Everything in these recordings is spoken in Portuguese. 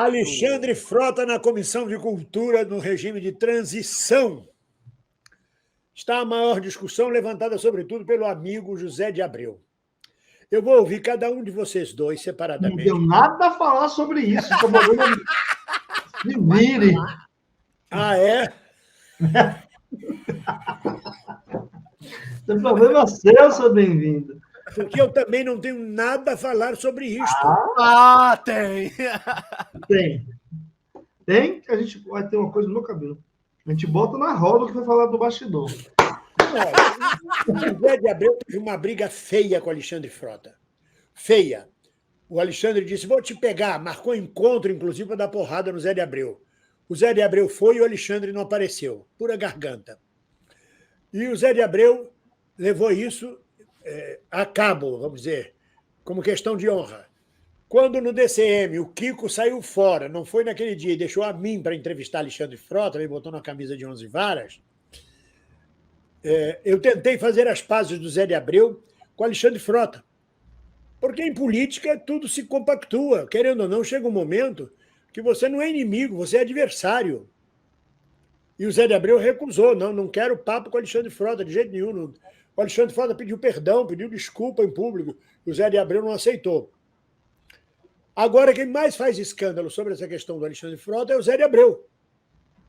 Alexandre Frota na Comissão de Cultura no regime de transição. Está a maior discussão levantada, sobretudo, pelo amigo José de Abreu. Eu vou ouvir cada um de vocês dois separadamente. Não deu nada a falar sobre isso. Se vire. Ah, é? Tem problema seu, seu bem-vindo. Porque eu também não tenho nada a falar sobre isto. Tem! Tem? A gente vai ter uma coisa no meu cabelo. A gente bota na roda que vai falar do bastidor. O José de Abreu teve uma briga feia com o Alexandre Frota. Feia. O Alexandre disse, vou te pegar. Marcou encontro, inclusive, para dar porrada no Zé de Abreu. O Zé de Abreu foi e o Alexandre não apareceu. Pura garganta. E o Zé de Abreu levou isso a cabo, vamos dizer, como questão de honra. Quando no DCM o Kiko saiu fora, não foi naquele dia, e deixou a mim para entrevistar Alexandre Frota, me botou na camisa de 11 varas, eu tentei fazer as pazes do Zé de Abreu com Alexandre Frota. Porque em política tudo se compactua. Querendo ou não, chega um momento que você não é inimigo, você é adversário. E o Zé de Abreu recusou. Não quero papo com o Alexandre Frota, de jeito nenhum. Não. O Alexandre Frota pediu perdão, pediu desculpa em público. E o Zé de Abreu não aceitou. Agora, quem mais faz escândalo sobre essa questão do Alexandre Frota é o Zé de Abreu.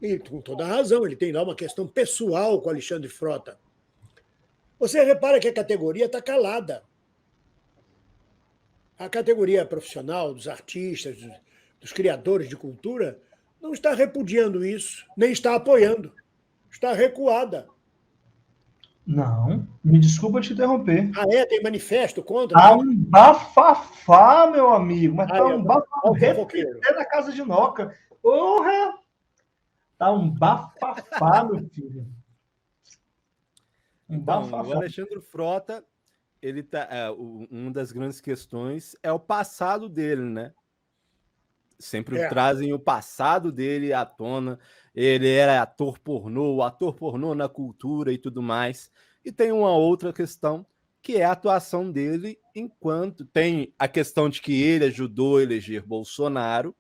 E com toda a razão, ele tem lá uma questão pessoal com o Alexandre Frota. Você repara que a categoria está calada. A categoria profissional dos artistas, dos criadores de cultura, não está repudiando isso, nem está apoiando. Está recuada. Não, me desculpa te interromper. Ah, é? Tem manifesto contra? Tá um bafafá, meu amigo. Mas tá um bafafá na casa de Noca. Porra! Tá um bafafá, meu filho. Bafafá. O Alexandre Frota, ele tá, uma das grandes questões é o passado dele, né? Sempre trazem o passado dele à tona. Ele era ator pornô na cultura e tudo mais. E tem uma outra questão, que é a atuação dele enquanto... Tem a questão de que ele ajudou a eleger Bolsonaro,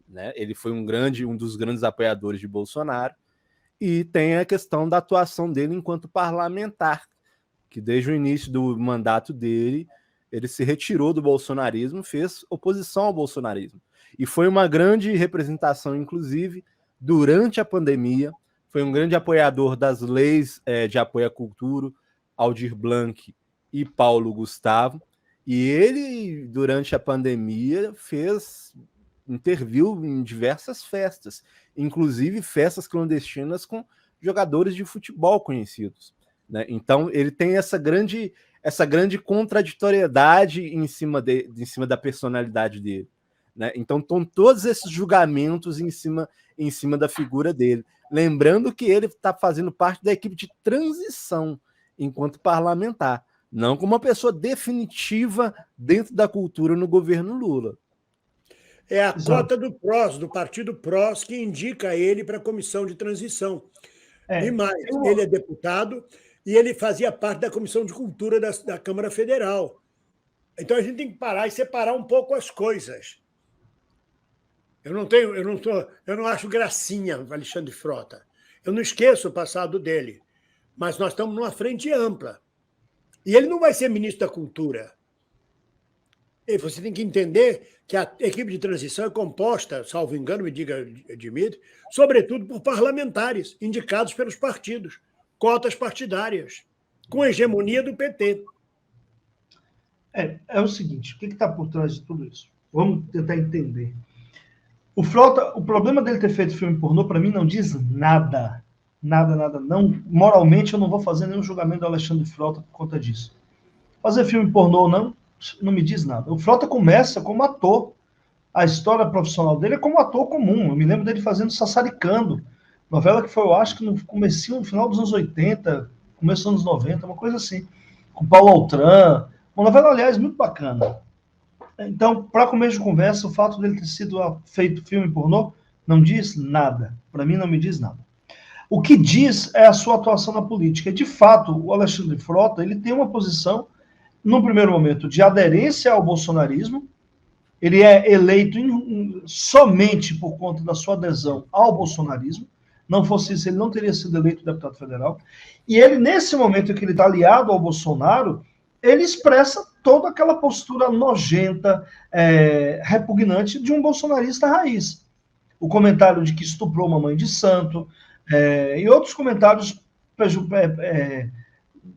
né? Ele foi um dos grandes apoiadores de Bolsonaro. E tem a questão da atuação dele enquanto parlamentar, que desde o início do mandato dele, ele se retirou do bolsonarismo, fez oposição ao bolsonarismo. E foi uma grande representação, inclusive, durante a pandemia. Foi um grande apoiador das leis de apoio à cultura, Aldir Blanc e Paulo Gustavo. E ele, durante a pandemia, interviu em diversas festas, inclusive festas clandestinas com jogadores de futebol conhecidos, né? Então, ele tem essa grande contraditoriedade em cima da personalidade dele, né? Então, estão todos esses julgamentos em cima da figura dele. Lembrando que ele está fazendo parte da equipe de transição enquanto parlamentar, não como uma pessoa definitiva dentro da cultura no governo Lula. É a cota do PROS, do Partido PROS, que indica ele para a comissão de transição. E mais, ele é deputado e ele fazia parte da Comissão de Cultura da Câmara Federal. Então a gente tem que parar e separar um pouco as coisas. Eu não acho gracinha o Alexandre Frota. Eu não esqueço o passado dele. Mas nós estamos numa frente ampla. E ele não vai ser ministro da Cultura. E você tem que entender que a equipe de transição é composta, salvo engano, me diga, Dimitri, sobretudo por parlamentares indicados pelos partidos, cotas partidárias, com hegemonia do PT. É o seguinte, o que está por trás de tudo isso? Vamos tentar entender. O Frota, o problema dele ter feito filme pornô, para mim, não diz nada. Nada. Não, moralmente, eu não vou fazer nenhum julgamento do Alexandre Frota por conta disso. Fazer filme pornô ou não me diz nada. O Frota começa como ator. A história profissional dele é como ator comum. Eu me lembro dele fazendo Sassaricando, novela que foi, eu acho que no final dos anos 80, começo dos anos 90, uma coisa assim. Com Paulo Altran. Uma novela, aliás, muito bacana. Então, para começo de conversa, o fato dele ter sido feito filme pornô não diz nada. Para mim, não me diz nada. O que diz é a sua atuação na política. De fato, o Alexandre Frota ele tem uma posição, num primeiro momento, de aderência ao bolsonarismo, Ele é eleito somente por conta da sua adesão ao bolsonarismo. Não fosse isso, ele não teria sido eleito deputado federal. E ele, nesse momento em que ele está aliado ao Bolsonaro, ele expressa toda aquela postura nojenta, repugnante de um bolsonarista raiz. O comentário de que estuprou uma mãe de santo, e outros comentários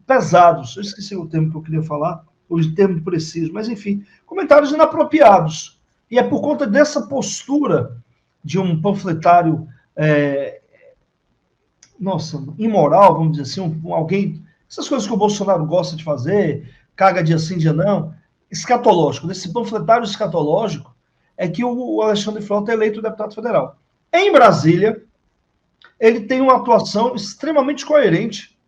pesados. Eu esqueci o termo que eu queria falar, o termo preciso, mas enfim, comentários inapropriados. E é por conta dessa postura de um panfletário imoral, vamos dizer assim, alguém, essas coisas que o Bolsonaro gosta de fazer, caga dia sim, dia não, escatológico, desse panfletário escatológico, é que o Alexandre Frota é eleito deputado federal. Em Brasília, ele tem uma atuação extremamente coerente,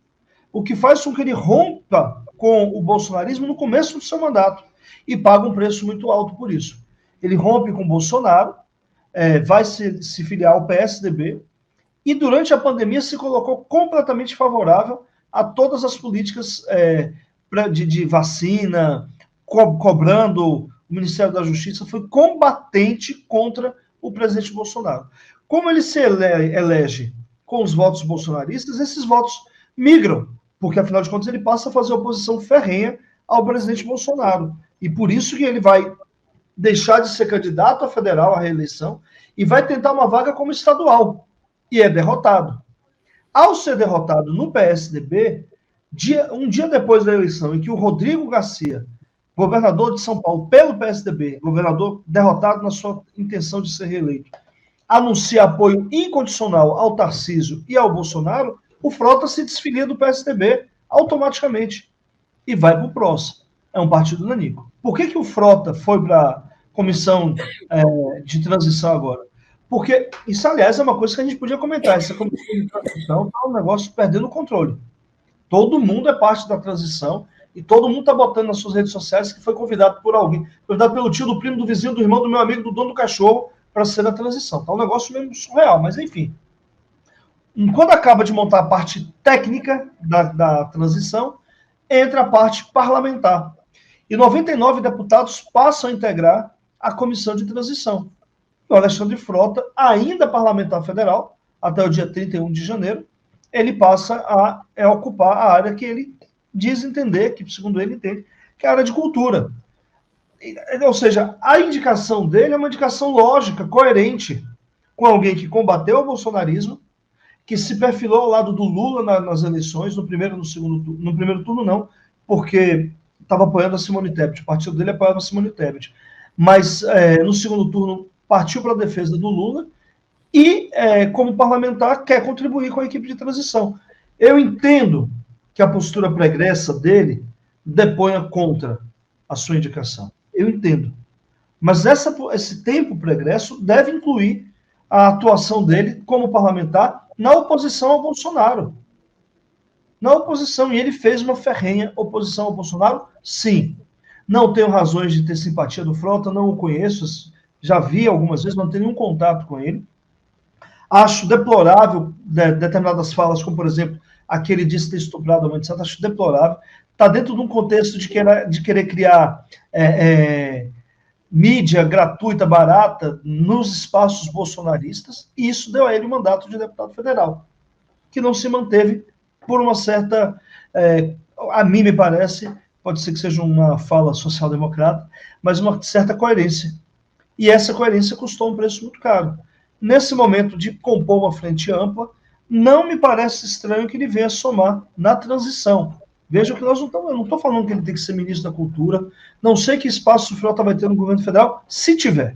o que faz com que ele rompa com o bolsonarismo no começo do seu mandato e paga um preço muito alto por isso. Ele rompe com o Bolsonaro, vai se filiar ao PSDB, e durante a pandemia se colocou completamente favorável a todas as políticas de vacina, cobrando. O Ministério da Justiça foi combatente contra o presidente Bolsonaro. Como ele se elege com os votos bolsonaristas, esses votos migram, porque, afinal de contas, ele passa a fazer oposição ferrenha ao presidente Bolsonaro. E por isso que ele vai deixar de ser candidato a federal à reeleição e vai tentar uma vaga como estadual. E é derrotado. Ao ser derrotado no PSDB, um dia depois da eleição, em que o Rodrigo Garcia, governador de São Paulo pelo PSDB, governador derrotado na sua intenção de ser reeleito, anuncia apoio incondicional ao Tarcísio e ao Bolsonaro, o Frota se desfilia do PSDB automaticamente e vai para o PROS. É um partido nanico. Por que o Frota foi para a comissão de transição agora? Porque isso, aliás, é uma coisa que a gente podia comentar. Essa comissão de transição está um negócio perdendo o controle. Todo mundo é parte da transição e todo mundo está botando nas suas redes sociais que foi convidado por alguém, convidado pelo tio, do primo, do vizinho, do irmão, do meu amigo, do dono do cachorro, para ser da transição. Está um negócio mesmo surreal, mas enfim. Quando acaba de montar a parte técnica da transição, entra a parte parlamentar. E 99 deputados passam a integrar a comissão de transição. O Alexandre Frota, ainda parlamentar federal, até o dia 31 de janeiro, ele passa a ocupar a área que ele diz entender, que segundo ele entende, que é a área de cultura. Ou seja, a indicação dele é uma indicação lógica, coerente, com alguém que combateu o bolsonarismo, que se perfilou ao lado do Lula nas eleições, no primeiro turno não, porque estava apoiando a Simone Tebet, o partido dele apoiava a Simone Tebet, mas no segundo turno partiu para a defesa do Lula e, como parlamentar, quer contribuir com a equipe de transição. Eu entendo que a postura pregressa dele deponha contra a sua indicação. Eu entendo. Mas esse tempo pregresso deve incluir a atuação dele como parlamentar na oposição ao Bolsonaro. Na oposição. E ele fez uma ferrenha oposição ao Bolsonaro? Sim. Não tenho razões de ter simpatia do Frota, não o conheço, já vi algumas vezes, não tenho nenhum contato com ele. Acho deplorável determinadas falas, como, por exemplo, aquele disse ter estuprado a mãe de santo, acho deplorável. Está dentro de um contexto de querer criar mídia gratuita, barata, nos espaços bolsonaristas, e isso deu a ele o mandato de deputado federal, que não se manteve por uma certa, a mim me parece, pode ser que seja uma fala social-democrata, mas uma certa coerência. E essa coerência custou um preço muito caro. Nesse momento de compor uma frente ampla, não me parece estranho que ele venha somar na transição. Veja que eu não estou falando que ele tem que ser ministro da Cultura, não sei que espaço o Frota vai ter no governo federal, se tiver.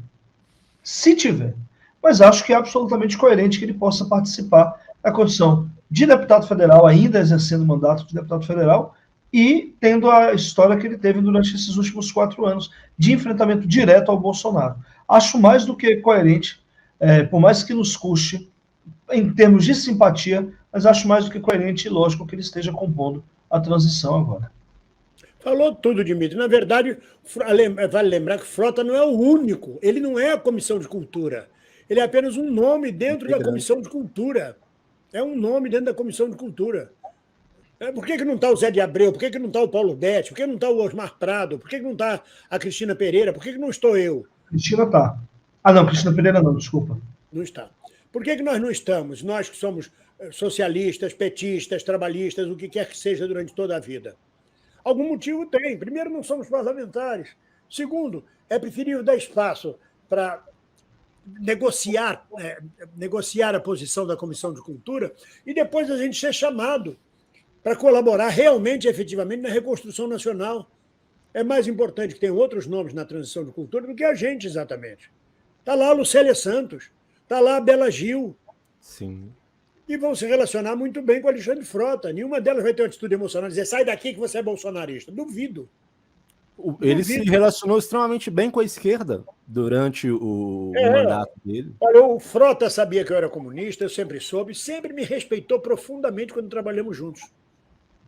Se tiver. Mas acho que é absolutamente coerente que ele possa participar da condição de deputado federal, ainda exercendo o mandato de deputado federal, e tendo a história que ele teve durante esses últimos 4 anos de enfrentamento direto ao Bolsonaro. Acho mais do que coerente, por mais que nos custe, em termos de simpatia, mas acho mais do que coerente e lógico que ele esteja compondo a transição agora. Falou tudo, Dimitri. Na verdade, vale lembrar que Frota não é o único, ele não é a Comissão de Cultura, ele é apenas um nome dentro da Comissão de Cultura. É um nome dentro da Comissão de Cultura. Por que não está o Zé de Abreu? Por que não está o Paulo Betti? Por que não está o Osmar Prado? Por que não está a Cristina Pereira? Por que não estou eu? Cristina está. Ah, não, Cristina Pereira não, desculpa. Não está. Por que nós não estamos? Nós que somos socialistas, petistas, trabalhistas, o que quer que seja durante toda a vida. Algum motivo tem. Primeiro, não somos parlamentares. Segundo, é preferível dar espaço para negociar a posição da Comissão de Cultura e depois a gente ser chamado para colaborar realmente, efetivamente, na reconstrução nacional. É mais importante que tenham outros nomes na transição de cultura do que a gente, exatamente. Está lá a Lucélia Santos, está lá a Bela Gil. Sim. E vão se relacionar muito bem com o Alexandre Frota. Nenhuma delas vai ter uma atitude emocional e dizer, sai daqui que você é bolsonarista. Duvido. Ele se relacionou extremamente bem com a esquerda durante o mandato dele. Olha, o Frota sabia que eu era comunista, eu sempre soube, sempre me respeitou profundamente quando trabalhamos juntos.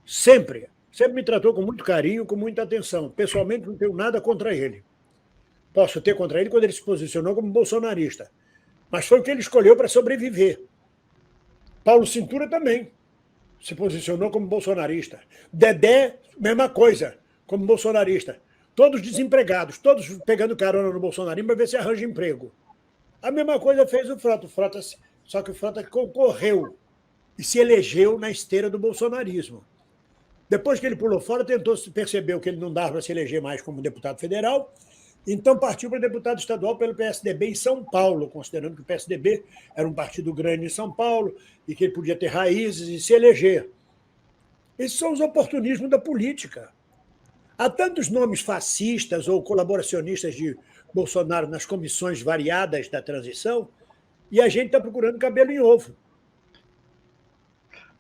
Sempre. Sempre me tratou com muito carinho, com muita atenção. Pessoalmente, não tenho nada contra ele. Posso ter contra ele quando ele se posicionou como bolsonarista. Mas foi o que ele escolheu para sobreviver. Paulo Cintura também se posicionou como bolsonarista. Dedé, mesma coisa, como bolsonarista. Todos desempregados, todos pegando carona no bolsonarismo para ver se arranja emprego. A mesma coisa fez o Frota. Só que o Frota concorreu e se elegeu na esteira do bolsonarismo. Depois que ele pulou fora, percebeu que ele não dava para se eleger mais como deputado federal, então partiu para deputado estadual pelo PSDB em São Paulo, considerando que o PSDB era um partido grande em São Paulo e que ele podia ter raízes e se eleger. Esses são os oportunismos da política. Há tantos nomes fascistas ou colaboracionistas de Bolsonaro nas comissões variadas da transição e a gente está procurando cabelo em ovo.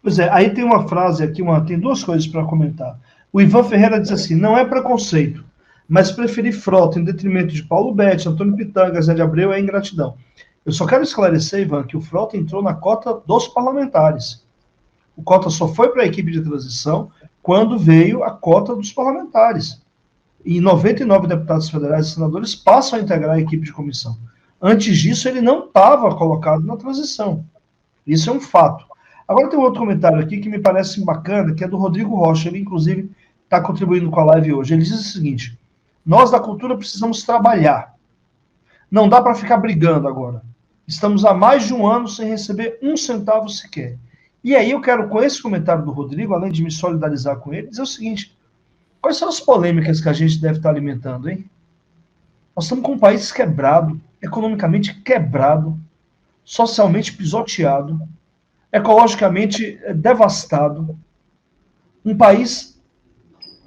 Pois é, aí tem uma frase aqui, tem duas coisas para comentar. O Ivan Ferreira diz assim, não é preconceito, mas preferir Frota em detrimento de Paulo Betti, Antônio Pitanga, Zé de Abreu é ingratidão. Eu só quero esclarecer, Ivan, que o Frota entrou na cota dos parlamentares. O cota só foi para a equipe de transição quando veio a cota dos parlamentares. E 99 deputados federais e senadores passam a integrar a equipe de comissão. Antes disso, ele não estava colocado na transição. Isso é um fato. Agora tem um outro comentário aqui que me parece bacana, que é do Rodrigo Rocha. Ele, inclusive, está contribuindo com a live hoje. Ele diz o seguinte, nós da cultura precisamos trabalhar. Não dá para ficar brigando agora. Estamos há mais de um ano sem receber um centavo sequer. E aí eu quero, com esse comentário do Rodrigo, além de me solidarizar com ele, dizer o seguinte, quais são as polêmicas que a gente deve estar alimentando, hein? Nós estamos com um país quebrado, economicamente quebrado, socialmente pisoteado, ecologicamente devastado, um país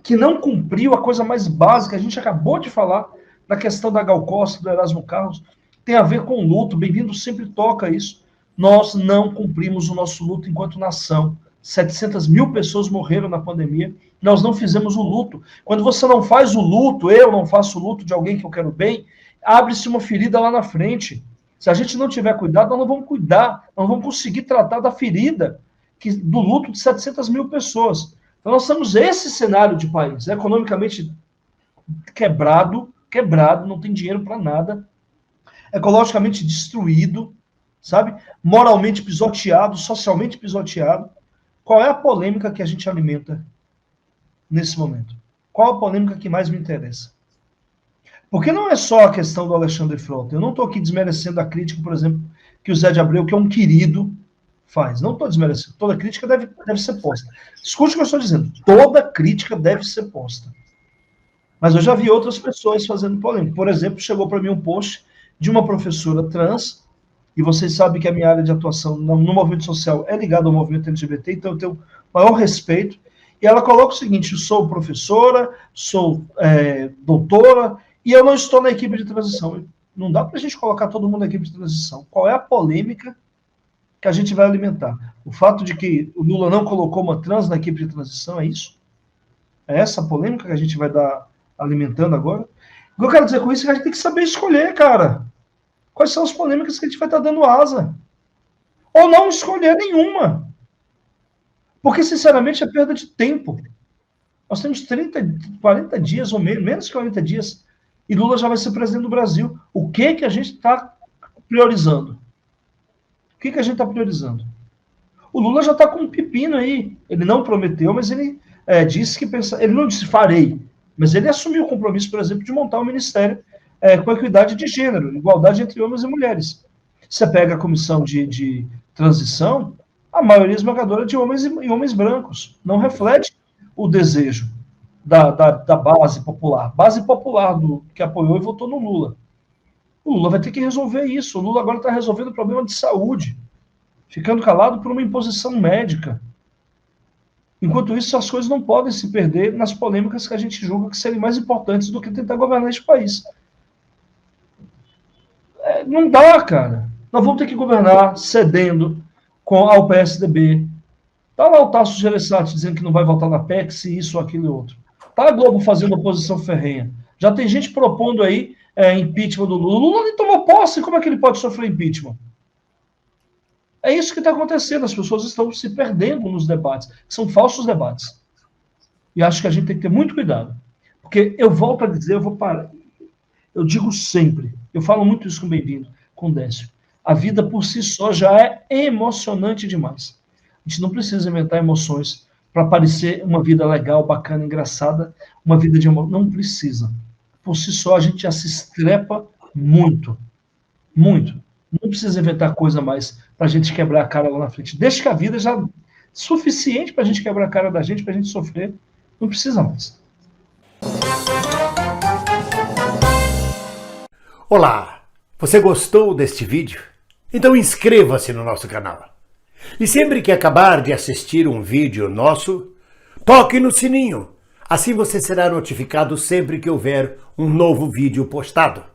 que não cumpriu a coisa mais básica, a gente acabou de falar na questão da Gal Costa, do Erasmo Carlos, tem a ver com luto, Bem-vindo sempre toca isso, nós não cumprimos o nosso luto enquanto nação, 700 mil pessoas morreram na pandemia, nós não fizemos o luto, quando você não faz o luto, eu não faço o luto de alguém que eu quero bem, abre-se uma ferida lá na frente. Se a gente não tiver cuidado, nós não vamos cuidar, nós não vamos conseguir tratar da ferida do luto de 700 mil pessoas. Então, nós temos esse cenário de país, economicamente quebrado, não tem dinheiro para nada, ecologicamente destruído, sabe? Moralmente pisoteado, socialmente pisoteado. Qual é a polêmica que a gente alimenta nesse momento? Qual a polêmica que mais me interessa? Porque não é só a questão do Alexandre Frota. Eu não estou aqui desmerecendo a crítica, por exemplo, que o Zé de Abreu, que é um querido, faz. Não estou desmerecendo. Toda crítica deve ser posta. Escute o que eu estou dizendo. Toda crítica deve ser posta. Mas eu já vi outras pessoas fazendo polêmica. Por exemplo, chegou para mim um post de uma professora trans, e vocês sabem que a minha área de atuação no movimento social é ligada ao movimento LGBT, então eu tenho maior respeito. E ela coloca o seguinte, eu sou professora, sou doutora, e eu não estou na equipe de transição. Não dá para a gente colocar todo mundo na equipe de transição. Qual é a polêmica que a gente vai alimentar? O fato de que o Lula não colocou uma trans na equipe de transição, é isso? É essa a polêmica que a gente vai dar alimentando agora? O que eu quero dizer com isso é que a gente tem que saber escolher, cara. Quais são as polêmicas que a gente vai estar dando asa? Ou não escolher nenhuma. Porque, sinceramente, é perda de tempo. Nós temos 40 dias, ou menos que 40 dias, e Lula já vai ser presidente do Brasil. O que a gente está priorizando? O que a gente está priorizando? O Lula já está com um pepino aí. Ele não prometeu, mas ele disse que pensa. Ele não disse farei, mas ele assumiu o compromisso, por exemplo, de montar um ministério com a equidade de gênero, igualdade entre homens e mulheres. Você pega a comissão de transição, a maioria esmagadora de homens e homens brancos. Não reflete o desejo da base popular. Base popular que apoiou e votou no Lula. O Lula vai ter que resolver isso. O Lula agora está resolvendo o problema de saúde, ficando calado por uma imposição médica. Enquanto isso, as coisas não podem se perder nas polêmicas que a gente julga que serem mais importantes do que tentar governar este país. Não dá, cara. Nós vamos ter que governar cedendo ao PSDB. Tá lá o Tasso Gereissati dizendo que não vai votar na PEC, isso, aquilo e outro. Tá a Globo fazendo oposição ferrenha. Já tem gente propondo aí impeachment do Lula. O Lula nem tomou posse, como é que ele pode sofrer impeachment? É isso que está acontecendo, as pessoas estão se perdendo nos debates, são falsos debates. E acho que a gente tem que ter muito cuidado. Porque eu volto a dizer, eu vou parar. Eu digo sempre, eu falo muito isso com o Bem-vindo, com o Décio. A vida por si só já é emocionante demais. A gente não precisa inventar emoções para parecer uma vida legal, bacana, engraçada, uma vida de amor. Não precisa. Por si só, a gente já se estrepa muito. Muito. Não precisa inventar coisa mais para a gente quebrar a cara lá na frente. Deixa que a vida já é suficiente para a gente quebrar a cara da gente, para a gente sofrer. Não precisa mais. Olá! Você gostou deste vídeo? Então inscreva-se no nosso canal. E sempre que acabar de assistir um vídeo nosso, toque no sininho. Assim você será notificado sempre que houver um novo vídeo postado.